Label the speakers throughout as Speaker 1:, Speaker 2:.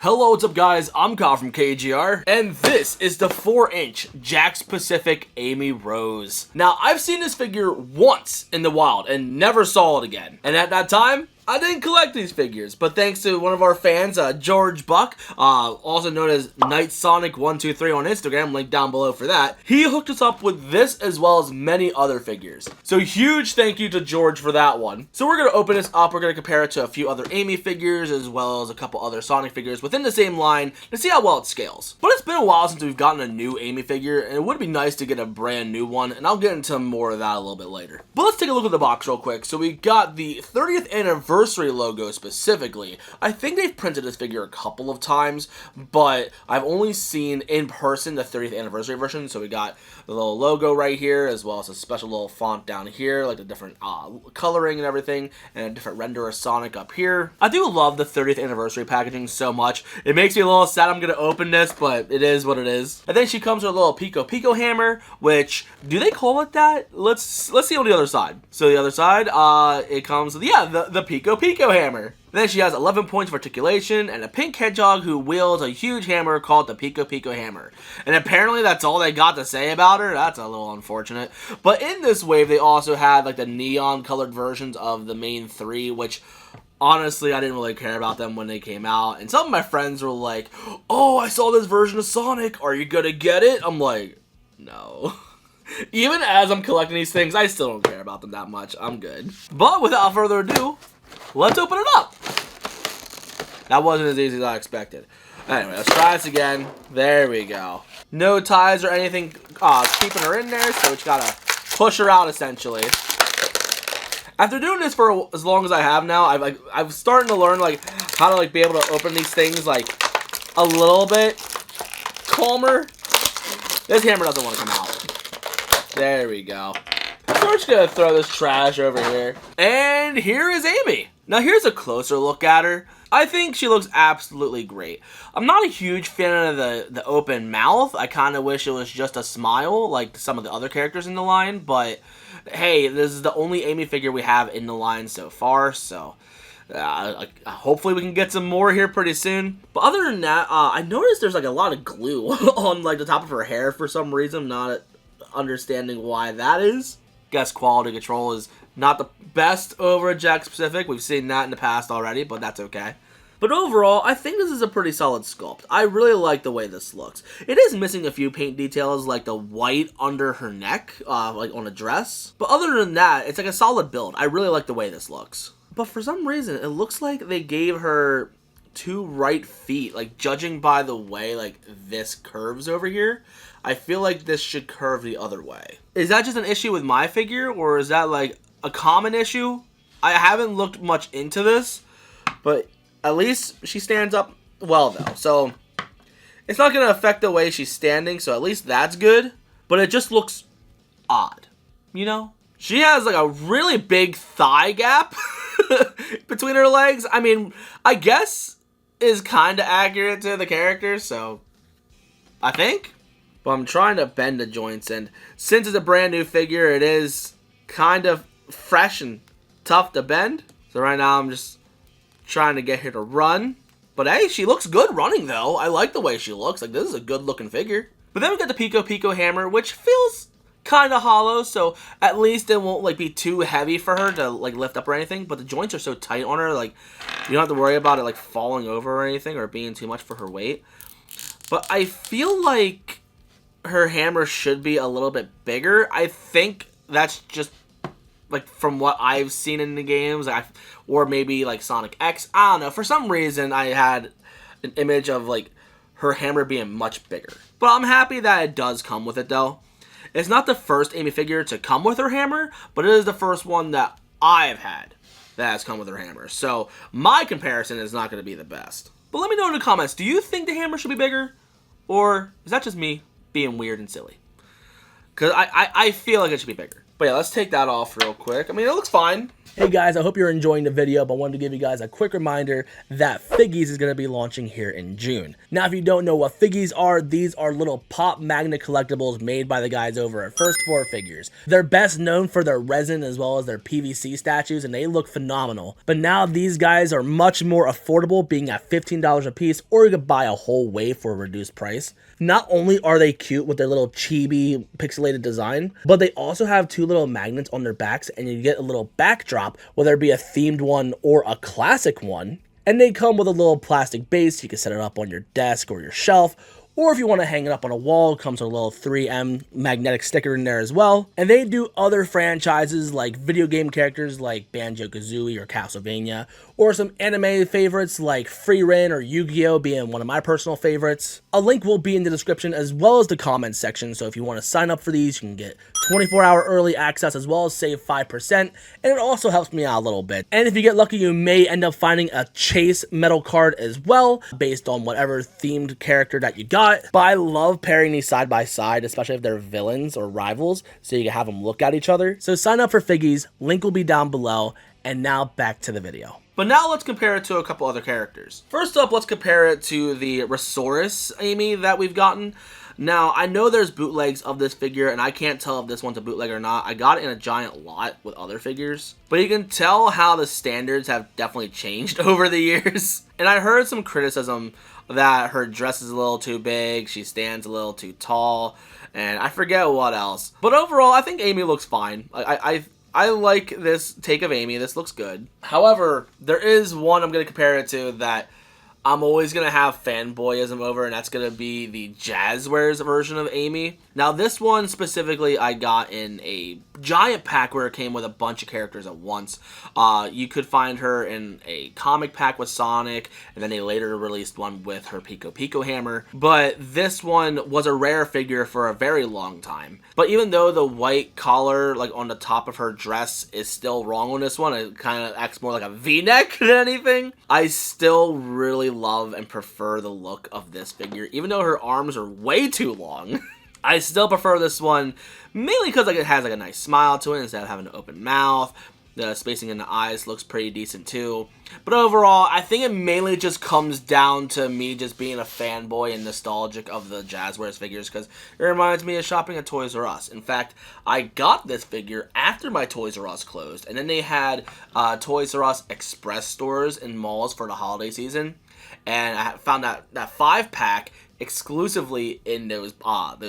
Speaker 1: Hello, what's up guys? I'm Kyle from KGR, and this is the 4-inch Jakks Pacific Amy Rose. Now, I've seen this figure once in the wild and never saw it again. And at that time, I didn't collect these figures, but thanks to one of our fans, George Buck, also known as NightSonic123 on Instagram, link down below for that, he hooked us up with this as well as many other figures. So huge thank you to George for that one. So we're going to open this up, we're going to compare it to a few other Amy figures as well as a couple other Sonic figures within the same line to see how well it scales. But it's been a while since we've gotten a new Amy figure, and it would be nice to get a brand new one, and I'll get into more of that a little bit later. But let's take a look at the box real quick. So we got the 30th anniversary logo specifically. I think they've printed this figure a couple of times, but I've only seen in person the 30th anniversary version. So we got the little logo right here, as well as a special little font down here, like the different coloring and everything, and a different render of Sonic up here. I do love the 30th anniversary packaging so much. It makes me a little sad I'm gonna open this, but it is what it is. And then she comes with a little Piko Piko Hammer, which, do they call it that? Let's see on the other side. So the other side, it comes with, yeah, the Piko Piko Hammer. Then she has 11 points of articulation and a pink hedgehog who wields a huge hammer called the Piko Piko Hammer. And apparently that's all they got to say about her. That's a little unfortunate. But in this wave, they also had like the neon colored versions of the main three, which honestly, I didn't really care about them when they came out. And some of my friends were like, oh, I saw this version of Sonic. Are you gonna get it? I'm like, no. Even as I'm collecting these things, I still don't care about them that much. I'm good. But without further ado, let's open it up. That wasn't as easy as I expected. Anyway, let's try this again. There we go. No ties or anything keeping her in there, so we just gotta push her out essentially. After doing this for as long as I have now, I'm starting to learn like how to like be able to open these things like a little bit calmer. This hammer doesn't want to come out. There we go. So we're just gonna throw this trash over here. And here is Amy. Now here's a closer look at her. I think she looks absolutely great. I'm not a huge fan of the open mouth. I kind of wish it was just a smile like some of the other characters in the line. But hey, this is the only Amy figure we have in the line so far. So hopefully we can get some more here pretty soon. But other than that, I noticed there's like a lot of glue on like the top of her hair for some reason. I'm not understanding why that is. Guess quality control is not the best over at Jakks Pacific. We've seen that in the past already, but that's okay. But overall, I think this is a pretty solid sculpt. I really like the way this looks. It is missing a few paint details, like the white under her neck, like on a dress. But other than that, it's like a solid build. I really like the way this looks. But for some reason, it looks like they gave her two right feet. Like, judging by the way, like, this curves over here, I feel like this should curve the other way. Is that just an issue with my figure, or is that like a common issue? I haven't looked much into this, but at least she stands up well though. So it's not going to affect the way she's standing, so at least that's good. But it just looks odd, you know? She has like a really big thigh gap between her legs. I mean, I guess is kind of accurate to the character, so I think. But I'm trying to bend the joints, and since it's a brand new figure, it is kind of fresh and tough to bend. So right now I'm just trying to get her to run. But hey, she looks good running though. I like the way she looks. Like, this is a good looking figure. But then we got the Piko Piko Hammer, which feels kind of hollow, so at least it won't like be too heavy for her to like lift up or anything. But the joints are so tight on her, like you don't have to worry about it like falling over or anything or being too much for her weight. But I feel like her hammer should be a little bit bigger. I think that's just like from what I've seen in the games, or maybe like Sonic X. I don't know. For some reason, I had an image of like her hammer being much bigger. But I'm happy that it does come with it though. It's not the first Amy figure to come with her hammer, but it is the first one that I've had that has come with her hammer. So my comparison is not going to be the best. But let me know in the comments, do you think the hammer should be bigger? Or is that just me being weird and silly? Because I feel like it should be bigger. But yeah, let's take that off real quick. I mean, it looks fine. Hey guys, I hope you're enjoying the video, but I wanted to give you guys a quick reminder that Figgies is going to be launching here in June. Now, if you don't know what Figgies are, these are little pop magnet collectibles made by the guys over at First Floor Figures. They're best known for their resin as well as their PVC statues, and they look phenomenal. But now these guys are much more affordable, being at $15 a piece, or you could buy a whole wave for a reduced price. Not only are they cute with their little chibi pixelated design, but they also have two little magnets on their backs, and you get a little backdrop, whether it be a themed one or a classic one. And they come with a little plastic base. You can set it up on your desk or your shelf, or if you want to hang it up on a wall, it comes with a little 3M magnetic sticker in there as well. And they do other franchises like video game characters like Banjo-Kazooie or Castlevania, or some anime favorites like Free Ren or Yu-Gi-Oh! Being one of my personal favorites. A link will be in the description as well as the comments section, so if you want to sign up for these, you can get 24-hour early access as well as save 5%, and it also helps me out a little bit. And if you get lucky, you may end up finding a Chase metal card as well, based on whatever themed character that you got. But I love pairing these side by side, especially if they're villains or rivals, so you can have them look at each other. So sign up for Figgies, link will be down below, and now back to the video. But now let's compare it to a couple other characters. First up, let's compare it to the Resaurus Amy that we've gotten. Now, I know there's bootlegs of this figure, and I can't tell if this one's a bootleg or not. I got it in a giant lot with other figures. But you can tell how the standards have definitely changed over the years. And I heard some criticism that her dress is a little too big, she stands a little too tall, and I forget what else. But overall, I think Amy looks fine. I like this take of Amy. This looks good. However, there is one I'm going to compare it to that I'm always going to have fanboyism over, and that's going to be the Jazwares version of Amy. Now, this one specifically I got in a giant pack where it came with a bunch of characters at once. You could find her in a comic pack with Sonic, and then they later released one with her Piko Piko Hammer. But this one was a rare figure for a very long time. But even though the white collar, like on the top of her dress, is still wrong on this one, it kind of acts more like a V-neck than anything, I still really love and prefer the look of this figure. Even though her arms are way too long, I still prefer this one, mainly because it has like a nice smile to it instead of having an open mouth. The spacing in the eyes looks pretty decent too. But overall, I think it mainly just comes down to me just being a fanboy and nostalgic of the Jazwares figures, because it reminds me of shopping at Toys R Us. In fact, I got this figure after my Toys R Us closed, and then they had Toys R Us Express stores in malls for the holiday season, and I found that 5-pack exclusively in those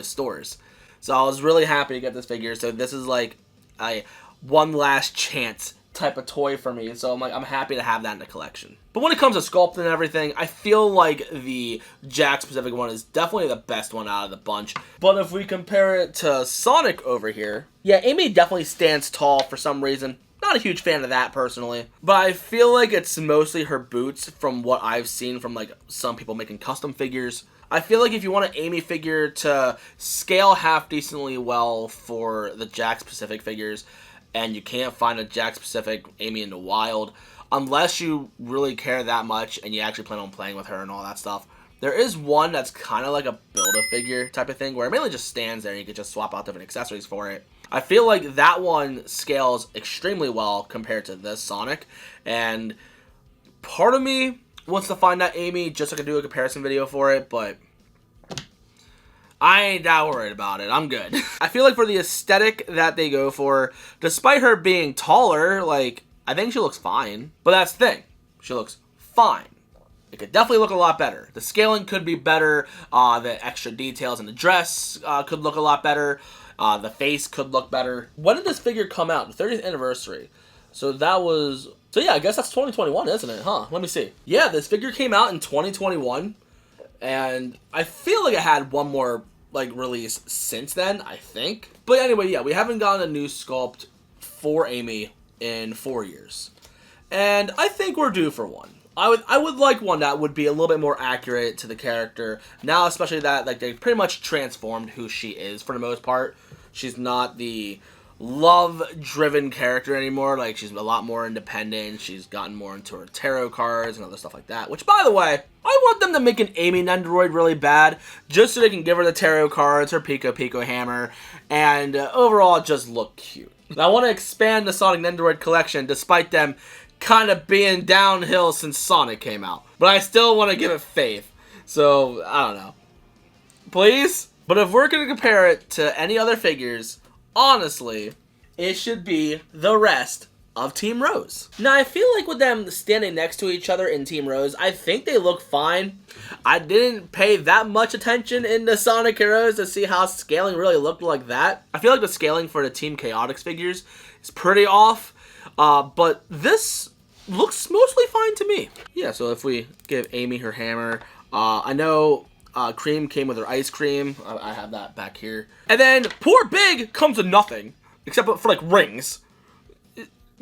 Speaker 1: stores. So I was really happy to get this figure. So this is like a one last chance type of toy for me. So I'm happy to have that in the collection. But when it comes to sculpting and everything, I feel like the Jakks Pacific one is definitely the best one out of the bunch. But if we compare it to Sonic over here, yeah, Amy definitely stands tall for some reason. Not a huge fan of that personally, but I feel like it's mostly her boots from what I've seen from like some people making custom figures. I feel like if you want an Amy figure to scale half decently well for the Jakks Pacific figures, and you can't find a Jakks Pacific Amy in the wild, unless you really care that much and you actually plan on playing with her and all that stuff, there is one that's kind of like a Build-A-Figure type of thing, where it mainly just stands there and you can just swap out different accessories for it. I feel like that one scales extremely well compared to this Sonic, and part of me wants to find that Amy just so I can do a comparison video for it, but I ain't that worried about it. I'm good. I feel like for the aesthetic that they go for, despite her being taller, like, I think she looks fine. But that's the thing. She looks fine. It could definitely look a lot better. The scaling could be better. The extra details in the dress could look a lot better. The face could look better. When did this figure come out? The 30th anniversary. So that was... So yeah, I guess that's 2021, isn't it? Huh? Let me see. Yeah, this figure came out in 2021. And I feel like it had one more like release since then, I think. But anyway, yeah, we haven't gotten a new sculpt for Amy in 4 years. And I think we're due for one. I would like one that would be a little bit more accurate to the character. Now, especially that like they pretty much transformed who she is for the most part. She's not the love-driven character anymore. Like, she's a lot more independent. She's gotten more into her tarot cards and other stuff like that. Which, by the way, I want them to make an Amy Nendoroid really bad, just so they can give her the tarot cards, her Piko Piko Hammer, and overall just look cute. I want to expand the Sonic and Nendoroid collection despite them kind of being downhill since Sonic came out. But I still want to give it faith. So, I don't know. Please? But if we're going to compare it to any other figures, honestly, it should be the rest of Team Rose. Now, I feel like with them standing next to each other in Team Rose, I think they look fine. I didn't pay that much attention in the Sonic Heroes to see how scaling really looked like that. I feel like the scaling for the Team Chaotix figures is pretty off, but this looks mostly fine to me. Yeah, so if we give Amy her hammer, I know Cream came with her ice cream. I have that back here. And then poor Big comes with nothing, except for like rings.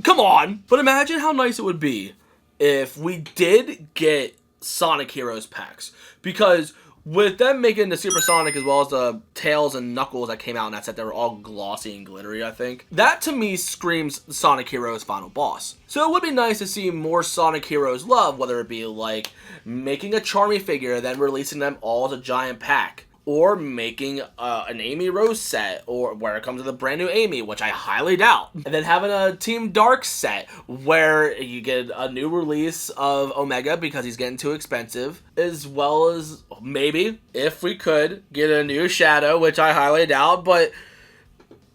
Speaker 1: Come on! But imagine how nice it would be if we did get Sonic Heroes packs. Because with them making the Super Sonic as well as the Tails and Knuckles that came out in that set, they were all glossy and glittery, I think. That to me screams Sonic Heroes final boss. So it would be nice to see more Sonic Heroes love, whether it be like making a Charmy figure, then releasing them all as a giant pack. Or making an Amy Rose set, or where it comes with a brand new Amy, which I highly doubt. And then having a Team Dark set, where you get a new release of Omega because he's getting too expensive, as well as maybe, if we could, get a new Shadow, which I highly doubt, but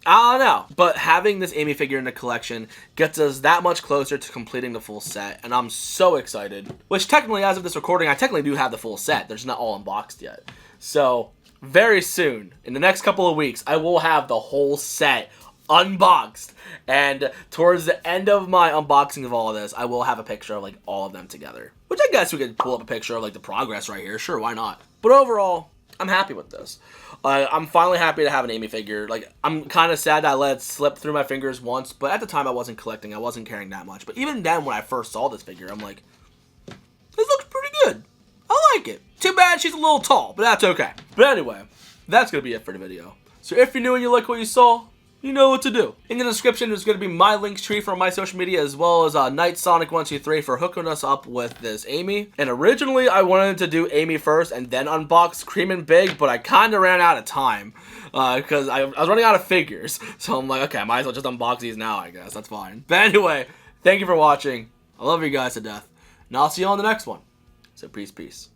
Speaker 1: I don't know. But having this Amy figure in the collection gets us that much closer to completing the full set, and I'm so excited. Which technically, as of this recording, I technically do have the full set. They're just not all unboxed yet. So very soon, in the next couple of weeks, I will have the whole set unboxed. And towards the end of my unboxing of all of this, I will have a picture of like all of them together. Which I guess we could pull up a picture of like the progress right here. Sure, why not? But overall, I'm happy with this. I'm finally happy to have an Amy figure. Like, I'm kind of sad that I let it slip through my fingers once. But at the time, I wasn't collecting. I wasn't caring that much. But even then, when I first saw this figure, I'm like, this looks pretty good. I like it. Too bad she's a little tall, but that's okay. But anyway, that's going to be it for the video. So if you're new and you like what you saw, you know what to do. In the description is going to be my links tree for my social media, as well as Night Sonic123 for hooking us up with this Amy. And originally, I wanted to do Amy first and then unbox Cream and Big, but I kind of ran out of time because I was running out of figures. So I'm like, okay, I might as well just unbox these now, I guess. That's fine. But anyway, thank you for watching. I love you guys to death. And I'll see you on the next one. So peace, peace.